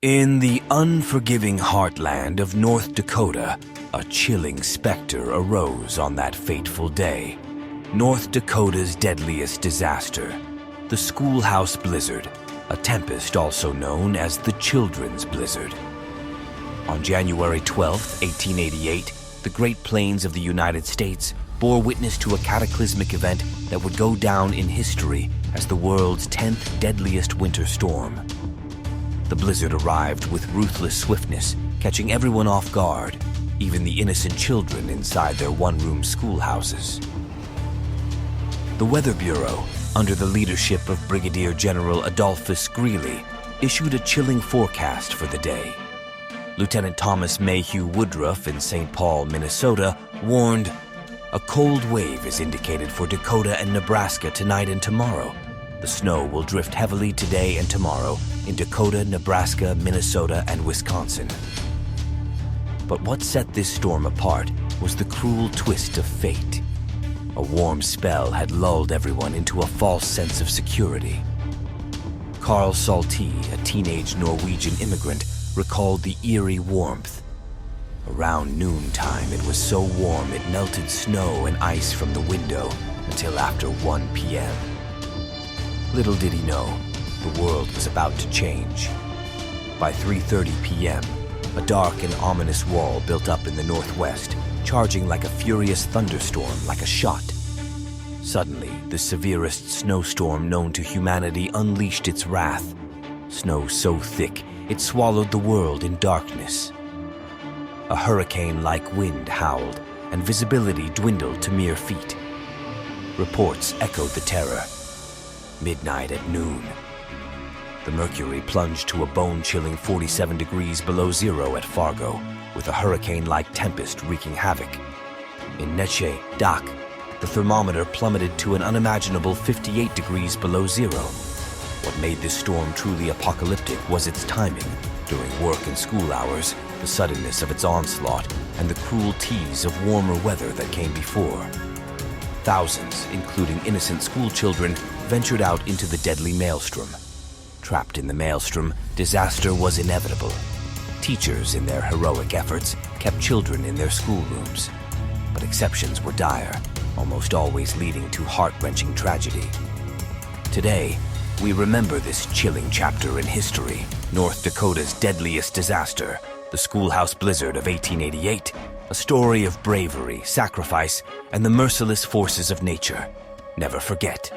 In the unforgiving heartland of North Dakota, a chilling specter arose on that fateful day. North Dakota's deadliest disaster, the Schoolhouse Blizzard, a tempest also known as the Children's Blizzard. On January 12, 1888, the Great Plains of the United States bore witness to a cataclysmic event that would go down in history as the world's 10th deadliest winter storm. The blizzard arrived with ruthless swiftness, catching everyone off guard, even the innocent children inside their one-room schoolhouses. The Weather Bureau, under the leadership of Brigadier General Adolphus Greely, issued a chilling forecast for the day. Lieutenant Thomas Mayhew Woodruff in St. Paul, Minnesota, warned, "A cold wave is indicated for Dakota and Nebraska tonight and tomorrow. The snow will drift heavily today and tomorrow in Dakota, Nebraska, Minnesota, and Wisconsin." But what set this storm apart was the cruel twist of fate. A warm spell had lulled everyone into a false sense of security. Carl Salti, a teenage Norwegian immigrant, recalled the eerie warmth. Around noontime, it was so warm it melted snow and ice from the window until after 1 p.m. Little did he know, the world was about to change. By 3:30 p.m., a dark and ominous wall built up in the northwest, charging like a furious thunderstorm, like a shot. Suddenly, the severest snowstorm known to humanity unleashed its wrath. Snow so thick, it swallowed the world in darkness. A hurricane-like wind howled, and visibility dwindled to mere feet. Reports echoed the terror. Midnight at noon. The mercury plunged to a bone-chilling 47 degrees below zero at Fargo, with a hurricane-like tempest wreaking havoc. In Neche, Dak, the thermometer plummeted to an unimaginable 58 degrees below zero. What made this storm truly apocalyptic was its timing, during work and school hours, the suddenness of its onslaught, and the cruel tease of warmer weather that came before. Thousands, including innocent school children, ventured out into the deadly maelstrom. Trapped in the maelstrom, disaster was inevitable. Teachers, in their heroic efforts, kept children in their schoolrooms. But exceptions were dire, almost always leading to heart-wrenching tragedy. Today, we remember this chilling chapter in history, North Dakota's deadliest disaster, the Schoolhouse Blizzard of 1888, a story of bravery, sacrifice, and the merciless forces of nature. Never forget.